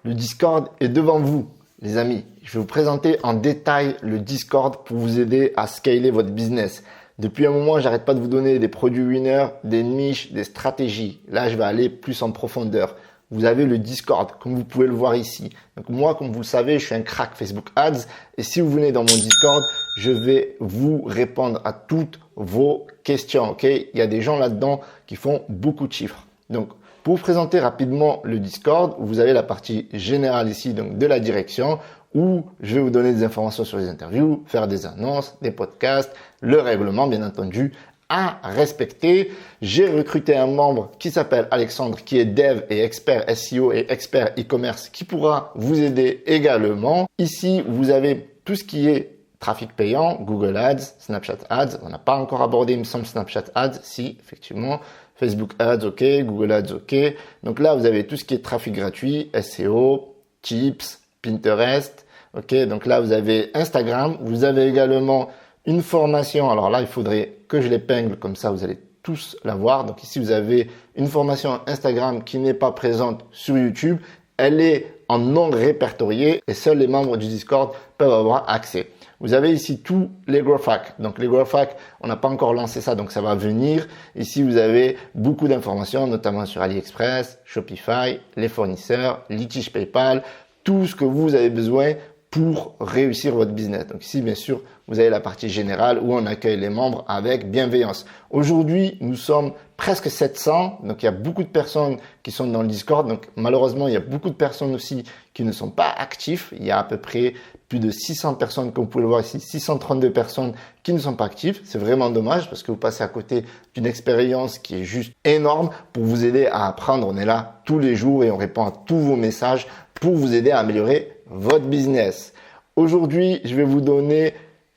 Le Discord est devant vous, les amis. Je vais vous présenter en détail le Discord pour vous aider à scaler votre business. Depuis un moment, j'arrête pas de vous donner des produits winners, des niches, des stratégies. Là, je vais aller plus en profondeur. Vous avez le Discord, comme vous pouvez le voir ici. Donc moi, comme vous le savez, je suis un crack Facebook Ads. Et si vous venez dans mon Discord, je vais vous répondre à toutes vos questions. Ok? Il y a des gens là-dedans qui font beaucoup de chiffres. Donc, pour vous présenter rapidement le Discord, vous avez la partie générale ici, donc de la direction, où je vais vous donner des informations sur les interviews, faire des annonces, des podcasts, le règlement, bien entendu, à respecter. J'ai recruté un membre qui s'appelle Alexandre, qui est dev et expert SEO et expert e-commerce, qui pourra vous aider également. Ici, vous avez tout ce qui est trafic payant, Google Ads, Snapchat Ads. On n'a pas encore abordé, il me semble, Snapchat Ads. Si, effectivement. Facebook Ads, ok. Google Ads, ok. Donc là, vous avez tout ce qui est trafic gratuit, SEO, tips, Pinterest. Ok. Donc là, vous avez Instagram. Vous avez également une formation. Alors là, il faudrait que je l'épingle. Comme ça, vous allez tous la voir. Donc ici, vous avez une formation Instagram qui n'est pas présente sur YouTube. Elle est en non répertorié et seuls les membres du Discord peuvent avoir accès. Vous avez ici tous les growth hacks. Donc les growth hacks, on n'a pas encore lancé ça, donc ça va venir. Ici, vous avez beaucoup d'informations, notamment sur AliExpress, Shopify, les fournisseurs, litige PayPal, tout ce que vous avez besoin pour réussir votre business. Donc ici, bien sûr, vous avez la partie générale où on accueille les membres avec bienveillance. Aujourd'hui, nous sommes presque 700. Donc, il y a beaucoup de personnes qui sont dans le Discord. Donc, malheureusement, il y a beaucoup de personnes aussi qui ne sont pas actifs. Il y a à peu près plus de 600 personnes, comme vous pouvez le voir ici, 632 personnes qui ne sont pas actives. C'est vraiment dommage parce que vous passez à côté d'une expérience qui est juste énorme pour vous aider à apprendre. On est là tous les jours et on répond à tous vos messages pour vous aider à améliorer votre business. Aujourd'hui, je vais vous donner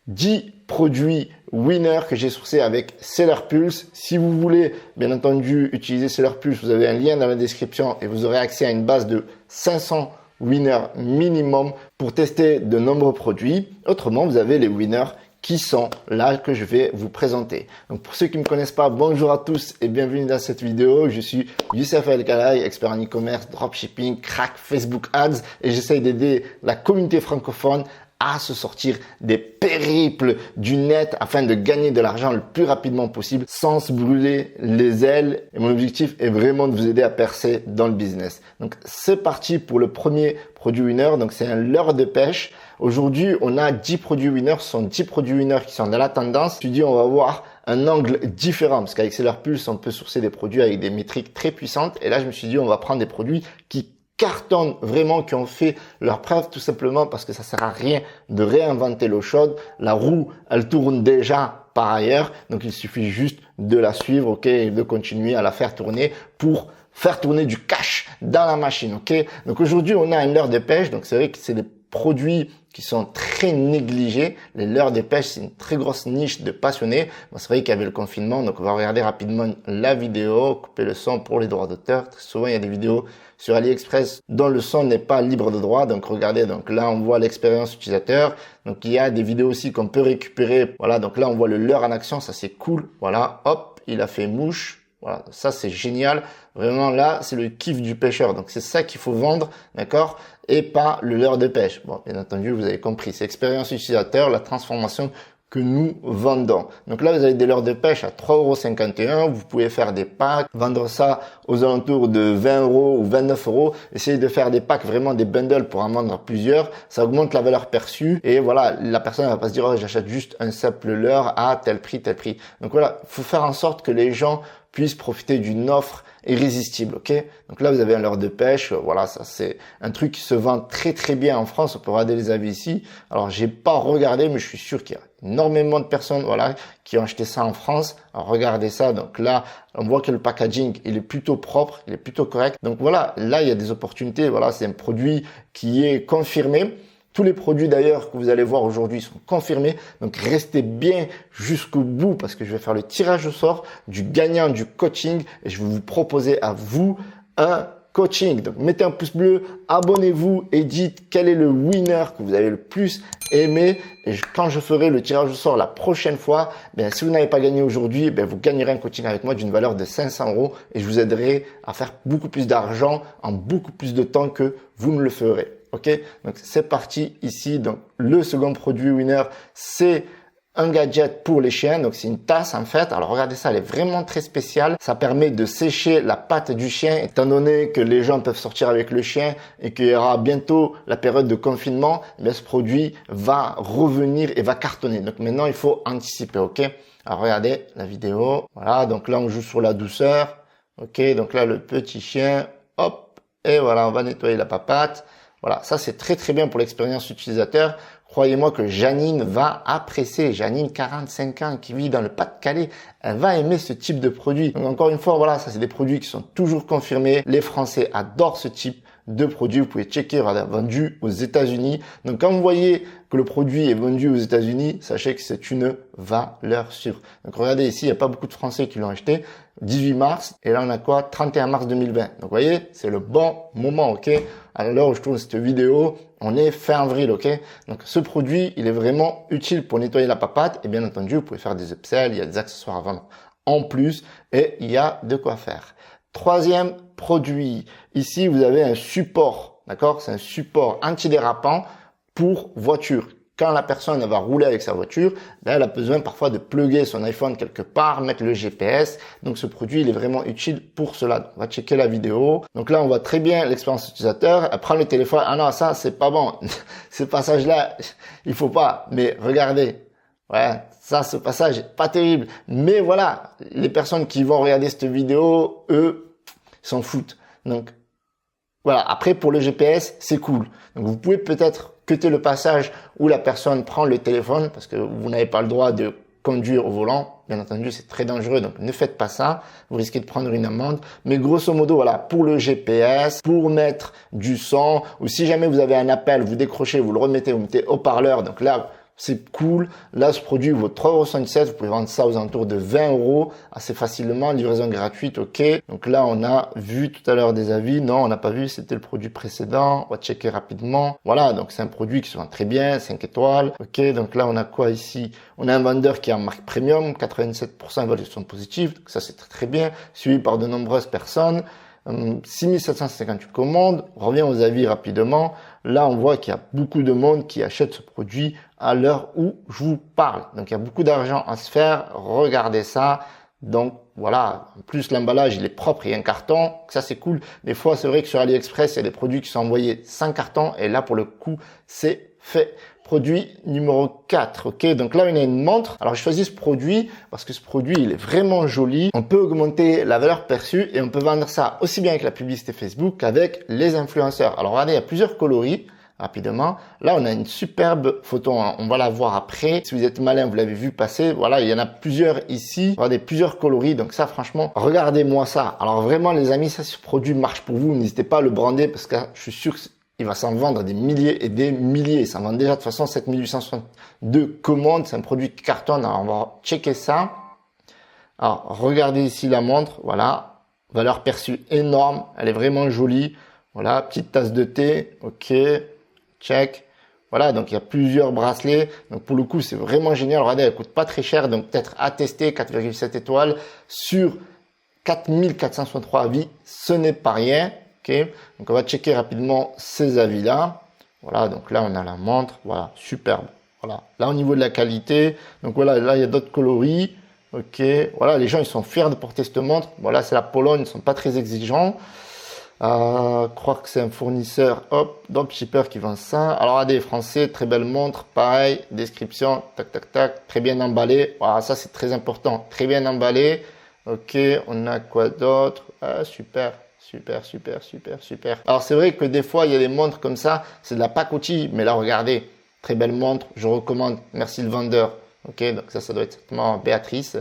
10 produits winners que j'ai sourcés avec Seller Pulse. Si vous voulez, bien entendu, utiliser Seller Pulse, vous avez un lien dans la description et vous aurez accès à une base de 500 winners minimum pour tester de nombreux produits. Autrement, vous avez les winners qui sont là que je vais vous présenter. Donc pour ceux qui ne me connaissent pas, bonjour à tous et bienvenue dans cette vidéo. Je suis Youssef El Khalai, expert en e-commerce, dropshipping, crack Facebook Ads et j'essaye d'aider la communauté francophone à se sortir des périples du net afin de gagner de l'argent le plus rapidement possible sans se brûler les ailes. Et mon objectif est vraiment de vous aider à percer dans le business. Donc, c'est parti pour le premier produit winner. Donc, c'est un leurre de pêche. Aujourd'hui, on a 10 produits winners. Ce sont 10 produits winners qui sont dans la tendance. Je me suis dit, on va voir un angle différent parce qu'avec Seller Pulse, on peut sourcer des produits avec des métriques très puissantes. Et là, je me suis dit, on va prendre des produits qui cartonnent vraiment, qui ont fait leur preuve tout simplement parce que ça sert à rien de réinventer l'eau chaude. La roue, elle tourne déjà par ailleurs. Donc, il suffit juste de la suivre, ok, et de continuer à la faire tourner pour faire tourner du cash dans la machine, ok. Donc, aujourd'hui, on a un leurre de pêche. Donc, c'est vrai que c'est des produits qui sont très négligés. Les leurres de pêche, c'est une très grosse niche de passionnés. Bon, c'est vrai qu'il y avait le confinement, donc on va regarder rapidement la vidéo, couper le son pour les droits d'auteur. Très souvent, il y a des vidéos sur AliExpress dont le son n'est pas libre de droit. Donc regardez, donc là, on voit l'expérience utilisateur. Donc il y a des vidéos aussi qu'on peut récupérer. Voilà, donc là, on voit le leurre en action. Ça, c'est cool. Voilà, hop, il a fait mouche. Voilà, ça c'est génial. Vraiment là, c'est le kiff du pêcheur. Donc c'est ça qu'il faut vendre, d'accord? Et pas le leurre de pêche. Bon, bien entendu, vous avez compris. C'est expérience utilisateur, la transformation que nous vendons. Donc là, vous avez des leurres de pêche à 3,51 €. Vous pouvez faire des packs, vendre ça aux alentours de 20 € ou 29 €. Essayez de faire des packs, vraiment des bundles pour en vendre plusieurs. Ça augmente la valeur perçue. Et voilà, la personne ne va pas se dire, oh, j'achète juste un simple leurre à tel prix, tel prix. Donc voilà, il faut faire en sorte que les gens puissent profiter d'une offre irrésistible, ok? Donc là, vous avez un leurre de pêche. Voilà, ça c'est un truc qui se vend très très bien en France. On peut regarder les avis ici. Alors, j'ai pas regardé, mais je suis sûr qu'il y a énormément de personnes, voilà, qui ont acheté ça en France. Alors, regardez ça. Donc là, on voit que le packaging, il est plutôt propre, il est plutôt correct. Donc voilà, là, il y a des opportunités. Voilà, c'est un produit qui est confirmé. Tous les produits d'ailleurs que vous allez voir aujourd'hui sont confirmés. Donc restez bien jusqu'au bout parce que je vais faire le tirage au sort du gagnant du coaching et je vais vous proposer à vous un coaching. Donc mettez un pouce bleu, abonnez-vous et dites quel est le winner que vous avez le plus aimer. Et quand je ferai le tirage au sort la prochaine fois, si vous n'avez pas gagné aujourd'hui, vous gagnerez un coaching avec moi d'une valeur de 500 € et je vous aiderai à faire beaucoup plus d'argent en beaucoup plus de temps que vous ne le ferez. Ok, donc c'est parti ici. Donc le second produit winner, c'est un gadget pour les chiens. Donc c'est une tasse en fait. Alors regardez ça, elle est vraiment très spéciale. Ça permet de sécher la patte du chien, étant donné que les gens peuvent sortir avec le chien et qu'il y aura bientôt la période de confinement. Ce produit va revenir et va cartonner. Donc maintenant il faut anticiper. Ok, alors regardez la vidéo. Voilà, donc là on joue sur la douceur. Ok, donc là le petit chien, hop, et voilà, on va nettoyer la papate. Voilà, ça c'est très très bien pour l'expérience utilisateur. Croyez-moi que Janine va apprécier. Janine, 45 ans, qui vit dans le Pas-de-Calais, elle va aimer ce type de produit. Donc encore une fois, voilà, ça c'est des produits qui sont toujours confirmés. Les Français adorent ce type de produit. Vous pouvez checker, voilà, vendu aux États-Unis. Donc quand vous voyez que le produit est vendu aux États-Unis, sachez que c'est une valeur sûre. Donc regardez ici, il n'y a pas beaucoup de Français qui l'ont acheté. 18 mars, et là on a quoi? 31 mars 2020. Donc vous voyez, c'est le bon moment, ok? À l'heure où je tourne cette vidéo, on est fin avril, ok? Donc ce produit, il est vraiment utile pour nettoyer la papate, et bien entendu, vous pouvez faire des upsells, il y a des accessoires à vendre en plus, et il y a de quoi faire. Troisième produit, ici vous avez un support, d'accord? C'est un support antidérapant pour voiture. Quand la personne va rouler avec sa voiture, elle a besoin parfois de plugger son iPhone quelque part, mettre le GPS. Donc ce produit, il est vraiment utile pour cela. Donc, on va checker la vidéo. Donc là, on voit très bien l'expérience utilisateur. Elle prend le téléphone. Ah non, ça, c'est pas bon. Ce passage-là, il faut pas. Mais regardez. Ouais, ça, ce passage est pas terrible. Mais voilà, les personnes qui vont regarder cette vidéo, eux, s'en foutent. Donc, voilà. Après, pour le GPS, c'est cool. Donc, vous pouvez peut-être cutter le passage où la personne prend le téléphone parce que vous n'avez pas le droit de conduire au volant. Bien entendu, c'est très dangereux, donc ne faites pas ça. Vous risquez de prendre une amende. Mais grosso modo, voilà, pour le GPS, pour mettre du son, ou si jamais vous avez un appel, vous décrochez, vous le remettez, vous mettez haut-parleur. Donc là, c'est cool. Là, ce produit vaut 3,77 €. Vous pouvez vendre ça aux alentours de 20 € assez facilement. Livraison gratuite, ok. Donc là, on a vu tout à l'heure des avis. Non, on n'a pas vu. C'était le produit précédent. On va checker rapidement. Voilà. Donc, c'est un produit qui se vend très bien. 5 étoiles. Ok. Donc là, on a quoi ici? On a un vendeur qui est en marque premium. 87% évaluation positive. Donc ça, c'est très, très bien. Suivi par de nombreuses personnes. 6758 commandes. On revient aux avis rapidement. Là, on voit qu'il y a beaucoup de monde qui achète ce produit à l'heure où je vous parle. Donc, il y a beaucoup d'argent à se faire. Regardez ça. Donc, voilà. En plus, l'emballage, il est propre. Il y a un carton. Ça, c'est cool. Des fois, c'est vrai que sur AliExpress, il y a des produits qui sont envoyés sans carton. Et là, pour le coup, c'est fait. Produit numéro 4, ok. Donc là, on a une montre. Alors, je choisis ce produit parce que ce produit, il est vraiment joli. On peut augmenter la valeur perçue et on peut vendre ça aussi bien avec la publicité Facebook qu'avec les influenceurs. Alors, regardez, il y a plusieurs coloris. Rapidement. Là, on a une superbe photo. On va la voir après. Si vous êtes malin, vous l'avez vu passer. Voilà, il y en a plusieurs ici. Regardez, plusieurs coloris. Donc ça, franchement, regardez-moi ça. Alors vraiment, les amis, ça, ce produit marche pour vous. N'hésitez pas à le brander parce que je suis sûr que il va s'en vendre des milliers et des milliers. Il s'en vend déjà de toute façon 7862 commandes. C'est un produit qui cartonne. Alors, on va checker ça. Alors, regardez ici la montre. Voilà. Valeur perçue énorme. Elle est vraiment jolie. Voilà. Petite tasse de thé. OK. Check. Voilà. Donc, il y a plusieurs bracelets. Donc, pour le coup, c'est vraiment génial. Regardez, elle coûte pas très cher. Donc, peut-être à tester. 4,7 étoiles sur 4463 avis. Ce n'est pas rien. Okay. Donc on va checker rapidement ces avis-là. Voilà, donc là on a la montre, voilà, superbe. Voilà, là au niveau de la qualité, donc voilà, là il y a d'autres coloris. Ok, voilà, les gens ils sont fiers de porter cette montre. Voilà, c'est la Pologne, ils sont pas très exigeants. Croire que c'est un fournisseur, hop, dropshipper qui vend ça. Alors regardez, français, très belle montre, pareil, description, tac tac tac, très bien emballé. Voilà, ça c'est très important, très bien emballé. Ok, on a quoi d'autre? Ah, super. Super, super, super, super. Alors, c'est vrai que des fois, il y a des montres comme ça, c'est de la pacotille. Mais là, regardez, très belle montre, je recommande. Merci le vendeur. Ok, donc ça doit être certainement Béatrice.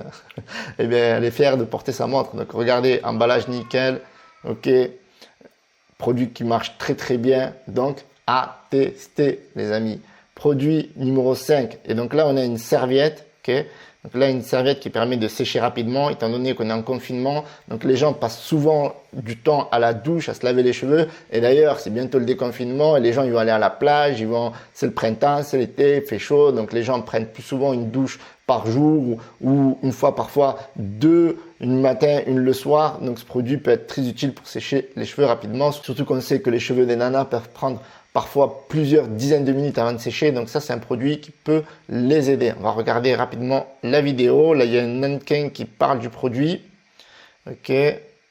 Eh bien, elle est fière de porter sa montre. Donc, regardez, emballage nickel. Ok, produit qui marche très, très bien. Donc, à tester, les amis. Produit numéro 5. Et donc là, on a une serviette. Ok, Donc là, une serviette qui permet de sécher rapidement, étant donné qu'on est en confinement. Donc les gens passent souvent du temps à la douche, à se laver les cheveux. Et d'ailleurs, c'est bientôt le déconfinement et les gens ils vont aller à la plage, c'est le printemps, c'est l'été, il fait chaud. Donc les gens prennent plus souvent une douche par jour ou une fois parfois deux, une matin, une le soir. Donc ce produit peut être très utile pour sécher les cheveux rapidement. Surtout qu'on sait que les cheveux des nanas peuvent prendre parfois plusieurs dizaines de minutes avant de sécher. Donc ça, c'est un produit qui peut les aider. On va regarder rapidement la vidéo. Là, il y a un mannequin qui parle du produit. Ok.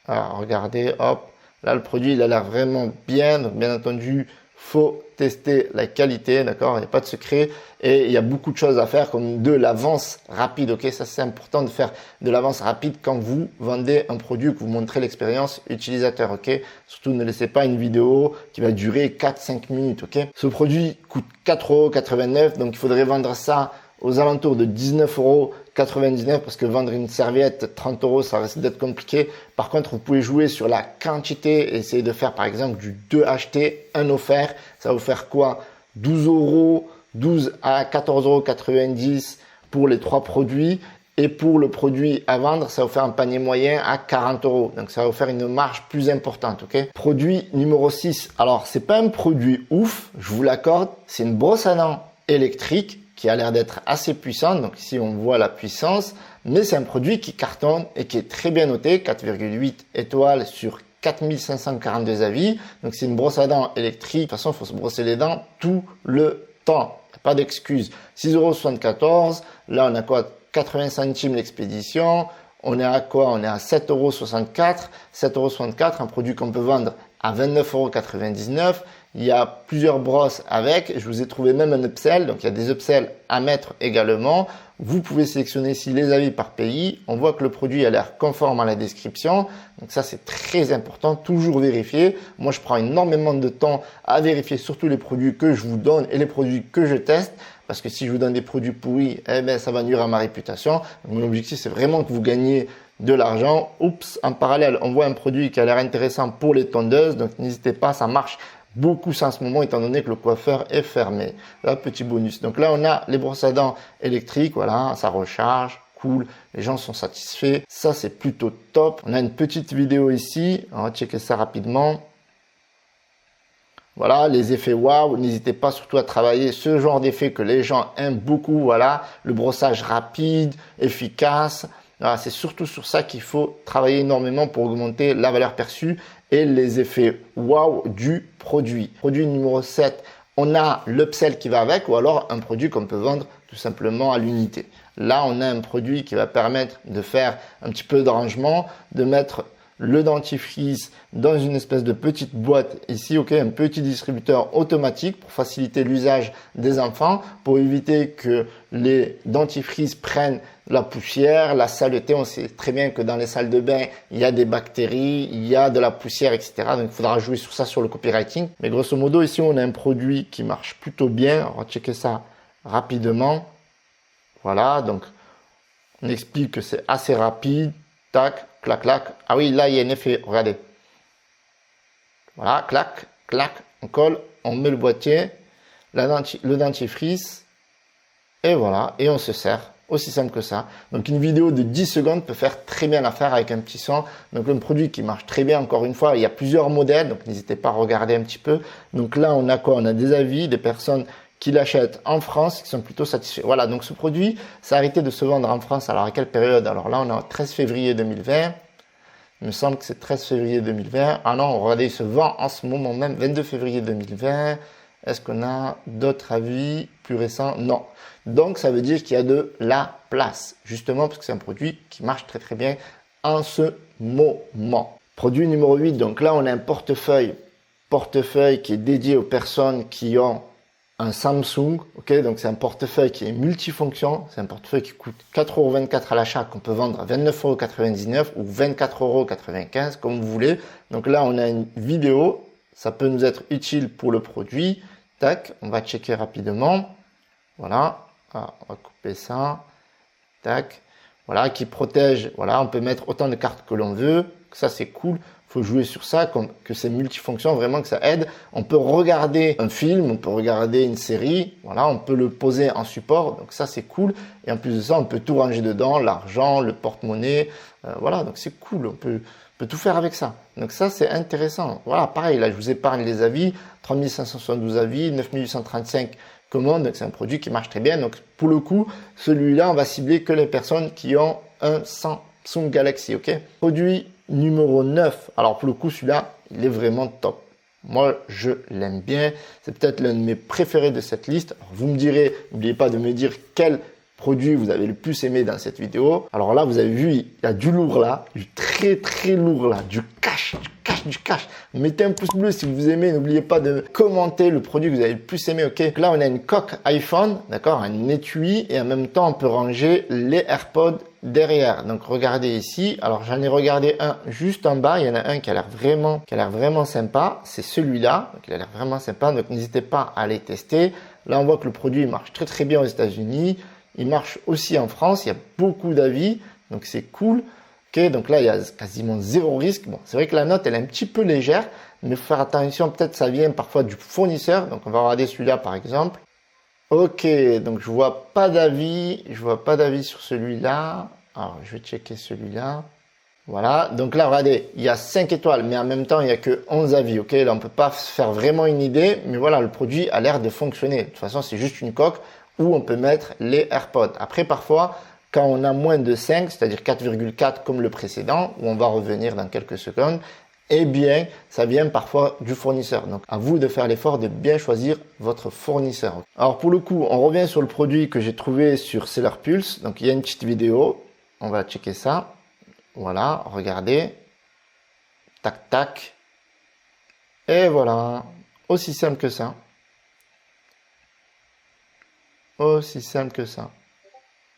Alors, regardez, hop. Là, le produit, il a l'air vraiment bien. Donc, bien entendu, faut tester la qualité, d'accord? Il n'y a pas de secret. Et il y a beaucoup de choses à faire comme de l'avance rapide, ok? Ça, c'est important de faire de l'avance rapide quand vous vendez un produit, que vous montrez l'expérience utilisateur, ok? Surtout, ne laissez pas une vidéo qui va durer 4-5 minutes, ok? Ce produit coûte 4,89 €, donc il faudrait vendre ça aux alentours de 19,99 € parce que vendre une serviette 30 €, ça risque d'être compliqué. Par contre, vous pouvez jouer sur la quantité et essayer de faire par exemple du 2 achetés, 1 offert. Ça va vous faire quoi? 12 €, 12 à 14,90 € pour les 3 produits. Et pour le produit à vendre, ça va vous faire un panier moyen à 40 €. Donc, ça va vous faire une marge plus importante, ok? Produit numéro 6. Alors, c'est pas un produit ouf, je vous l'accorde. C'est une brosse à dents électrique qui a l'air d'être assez puissante. Donc ici, on voit la puissance, mais c'est un produit qui cartonne et qui est très bien noté, 4,8 étoiles sur 4542 avis. Donc c'est une brosse à dents électrique. De toute façon, il faut se brosser les dents tout le temps. Pas d'excuse. 6,74 €. Là, on a quoi? 80 centimes l'expédition. On est à quoi? On est à 7,64 €. 7,64 €, un produit qu'on peut vendre à 29,99 €. Il y a plusieurs brosses avec. Je vous ai trouvé même un upsell. Donc, il y a des upsells à mettre également. Vous pouvez sélectionner ici les avis par pays. On voit que le produit a l'air conforme à la description. Donc, ça, c'est très important. Toujours vérifier. Moi, je prends énormément de temps à vérifier surtout les produits que je vous donne et les produits que je teste. Parce que si je vous donne des produits pourris, eh ben, ça va nuire à ma réputation. Donc, mon objectif, c'est vraiment que vous gagnez de l'argent. Oups, en parallèle, on voit un produit qui a l'air intéressant pour les tondeuses. Donc, n'hésitez pas, ça marche beaucoup ça en ce moment étant donné que le coiffeur est fermé. Là, petit bonus. Donc là, on a les brosses à dents électriques. Voilà, ça recharge. Cool. Les gens sont satisfaits. Ça, c'est plutôt top. On a une petite vidéo ici. On va checker ça rapidement. Voilà, les effets waouh. N'hésitez pas surtout à travailler ce genre d'effet que les gens aiment beaucoup. Voilà, le brossage rapide, efficace. Voilà, c'est surtout sur ça qu'il faut travailler énormément pour augmenter la valeur perçue et les effets wow du produit. Produit numéro 7, on a l'upsell qui va avec ou alors un produit qu'on peut vendre tout simplement à l'unité. Là, on a un produit qui va permettre de faire un petit peu d'arrangement, de mettre le dentifrice dans une espèce de petite boîte ici, ok, un petit distributeur automatique pour faciliter l'usage des enfants, pour éviter que les dentifrices prennent la poussière, la saleté. On sait très bien que dans les salles de bain, il y a des bactéries, il y a de la poussière, etc. Donc, il faudra jouer sur ça, sur le copywriting. Mais grosso modo, ici, on a un produit qui marche plutôt bien. On va checker ça rapidement. Voilà, donc on explique que c'est assez rapide. Tac, clac, clac. Ah oui, là, il y a un effet. Regardez. Voilà, clac, clac. On colle, on met le boîtier, le dentifrice. Et voilà, et on se sert. Aussi simple que ça. Donc, une vidéo de 10 secondes peut faire très bien l'affaire avec un petit son. Donc, un produit qui marche très bien. Encore une fois, il y a plusieurs modèles. Donc, n'hésitez pas à regarder un petit peu. Donc, là, on a quoi? On a des avis, des personnes qui l'achètent en France, qui sont plutôt satisfaits. Voilà, donc ce produit, ça a arrêté de se vendre en France. Alors, à quelle période? Alors là, on est en 13 février 2020. Il me semble que c'est 13 février 2020. Ah non, regardez, il se vend en ce moment même, 22 février 2020. Est-ce qu'on a d'autres avis plus récents? Non. Donc, ça veut dire qu'il y a de la place, justement, parce que c'est un produit qui marche très, très bien en ce moment. Produit numéro 8. Donc là, on a un portefeuille qui est dédié aux personnes qui ont un Samsung, ok, donc c'est un portefeuille qui est multifonction, c'est un portefeuille qui coûte 4,24 € à l'achat, qu'on peut vendre à 29,99 € ou 24,95 € comme vous voulez. Donc là, on a une vidéo, ça peut nous être utile pour le produit. Tac, on va checker rapidement. Voilà, ah, on va couper ça. Tac, voilà, qui protège. Voilà, on peut mettre autant de cartes que l'on veut. ça, c'est cool. Faut jouer sur ça, que c'est multifonction, vraiment que ça aide. On peut regarder un film, on peut regarder une série, voilà, on peut le poser en support, donc ça c'est cool. Et en plus de ça, on peut tout ranger dedans, l'argent, le porte-monnaie, voilà, donc c'est cool, on peut tout faire avec ça. Donc ça c'est intéressant. Voilà, pareil, là je vous épargne les avis, 3572 avis, 9835 commandes, donc c'est un produit qui marche très bien. Donc pour le coup, celui-là, on va cibler que les personnes qui ont un Samsung Galaxy, ok? Produit numéro 9. Alors pour le coup, celui-là, il est vraiment top. Moi, je l'aime bien. C'est peut-être l'un de mes préférés de cette liste. Alors, vous me direz, n'oubliez pas de me dire quel produit vous avez le plus aimé dans cette vidéo. Alors là, vous avez vu, il y a du lourd là, du très très lourd là, du cash. Mettez un pouce bleu si vous aimez. N'oubliez pas de commenter le produit que vous avez le plus aimé. Ok. Donc là, on a une coque iPhone, d'accord, un étui et en même temps, on peut ranger les AirPods derrière. Donc regardez ici. Alors j'en ai regardé un juste en bas. Il y en a un qui a l'air vraiment sympa. C'est celui-là. Donc il a l'air vraiment sympa. Donc n'hésitez pas à aller tester. Là, on voit que le produit marche très très bien aux États-Unis. Il marche aussi en France. Il y a beaucoup d'avis. Donc c'est cool. Ok, donc là, il y a quasiment zéro risque. Bon, c'est vrai que la note, elle est un petit peu légère, mais il faut faire attention. Peut-être ça vient parfois du fournisseur. Donc, on va regarder celui-là, par exemple. Ok, donc je vois pas d'avis. Je vois pas d'avis sur celui-là. Alors, je vais checker celui-là. Voilà. Donc là, regardez, il y a 5 étoiles, mais en même temps, il y a que 11 avis. Ok, là, on peut pas se faire vraiment une idée, mais voilà, le produit a l'air de fonctionner. De toute façon, c'est juste une coque où on peut mettre les AirPods. Après, parfois, quand on a moins de 5, c'est-à-dire 4,4 comme le précédent, où on va revenir dans quelques secondes, eh bien, ça vient parfois du fournisseur. Donc, à vous de faire l'effort de bien choisir votre fournisseur. Alors, pour le coup, on revient sur le produit que j'ai trouvé sur Seller Pulse. Donc, il y a une petite vidéo. On va checker ça. Voilà, regardez. Tac, tac. Et voilà. Aussi simple que ça. Aussi simple que ça.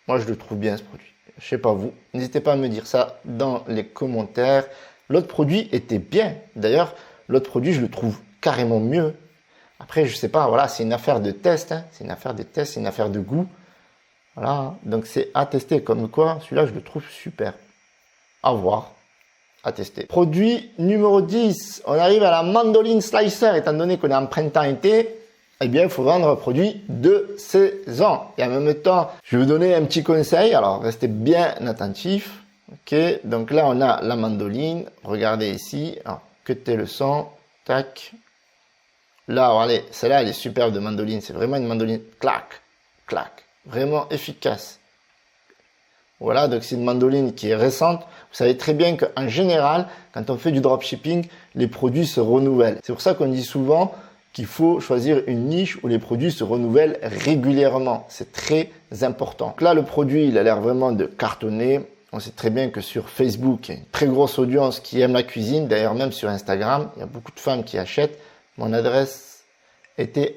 Moi, je le trouve bien, ce produit. Je sais pas vous. N'hésitez pas à me dire ça dans les commentaires. L'autre produit était bien. D'ailleurs, l'autre produit, je le trouve carrément mieux. Après, je sais pas. Voilà, c'est une affaire de test. Hein. C'est une affaire de test, c'est une affaire de goût. Voilà. Donc, c'est à tester. Comme quoi, celui-là, je le trouve super. À voir. À tester. Produit numéro 10. On arrive à la mandoline slicer. Étant donné qu'on est en printemps-été, eh bien, il faut vendre un produit de saison. Et en même temps, je vais vous donner un petit conseil. Alors, restez bien attentifs. Ok, donc là, on a la mandoline. Regardez ici. Alors, cutez le son. Tac. Là, regardez, celle-là, elle est superbe de mandoline. C'est vraiment une mandoline. Clac, clac. Vraiment efficace. Voilà, donc c'est une mandoline qui est récente. Vous savez très bien qu'en général, quand on fait du dropshipping, les produits se renouvellent. C'est pour ça qu'on dit souvent qu'il faut choisir une niche où les produits se renouvellent régulièrement. C'est très important. Donc là, le produit, il a l'air vraiment de cartonner. On sait très bien que sur Facebook, il y a une très grosse audience qui aime la cuisine. D'ailleurs, même sur Instagram, il y a beaucoup de femmes qui achètent. Mon adresse était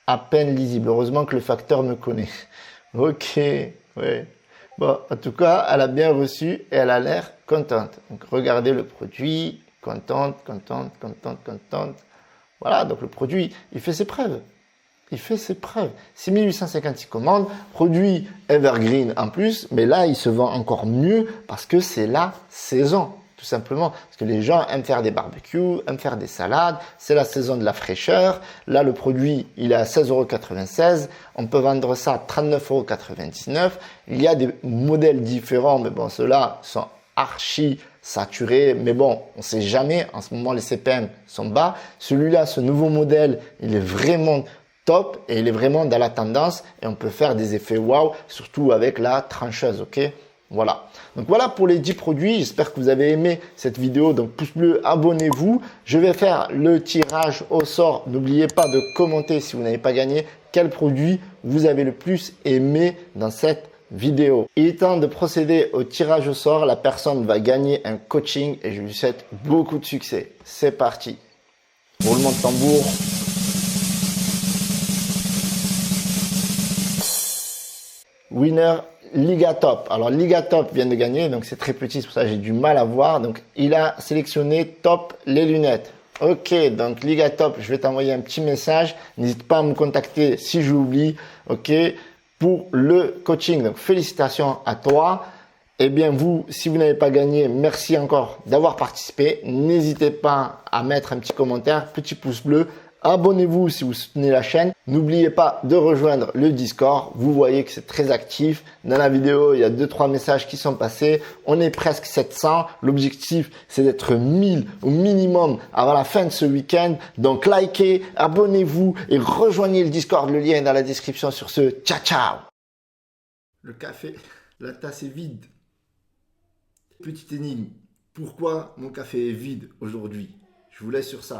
à peine lisible. Heureusement que le facteur me connaît. Ok, ouais. Bon, en tout cas, elle a bien reçu et elle a l'air contente. Donc, regardez le produit. Contente. Voilà, donc le produit, il fait ses preuves. Il fait ses preuves. 6856 commandes, produit evergreen en plus, mais là, il se vend encore mieux parce que c'est la saison, tout simplement. Parce que les gens aiment faire des barbecues, aiment faire des salades, c'est la saison de la fraîcheur. Là, le produit, il est à 16,96 €. On peut vendre ça à 39,99 €. Il y a des modèles différents, mais bon, ceux-là sont archi saturé, mais bon, on sait jamais. En ce moment, les CPM sont bas. Celui-là, ce nouveau modèle, il est vraiment top et il est vraiment dans la tendance et on peut faire des effets wow, surtout avec la trancheuse, ok? Voilà. Donc voilà pour les 10 produits. J'espère que vous avez aimé cette vidéo. Donc pouce bleu, abonnez-vous. Je vais faire le tirage au sort. N'oubliez pas de commenter si vous n'avez pas gagné quel produit vous avez le plus aimé dans cette vidéo. Il est temps de procéder au tirage au sort. La personne va gagner un coaching et je lui souhaite beaucoup de succès. C'est parti. Roulement de tambour. Winner Liga Top. Alors Liga Top vient de gagner, donc c'est très petit, c'est pour ça que j'ai du mal à voir. Donc il a sélectionné Top les lunettes. Ok, donc Liga Top, je vais t'envoyer un petit message. N'hésite pas à me contacter si j'oublie. Ok, pour le coaching. Donc félicitations à toi. Eh bien vous, si vous n'avez pas gagné, merci encore d'avoir participé. N'hésitez pas à mettre un petit commentaire, petit pouce bleu. Abonnez-vous si vous soutenez la chaîne. N'oubliez pas de rejoindre le Discord. Vous voyez que c'est très actif. Dans la vidéo, il y a 2-3 messages qui sont passés. On est presque 700. L'objectif, c'est d'être 1000 au minimum avant la fin de ce week-end. Donc likez, abonnez-vous et rejoignez le Discord. Le lien est dans la description. Sur ce, ciao ciao. Le café, la tasse est vide. Petite énigme. Pourquoi mon café est vide aujourd'hui? Je vous laisse sur ça.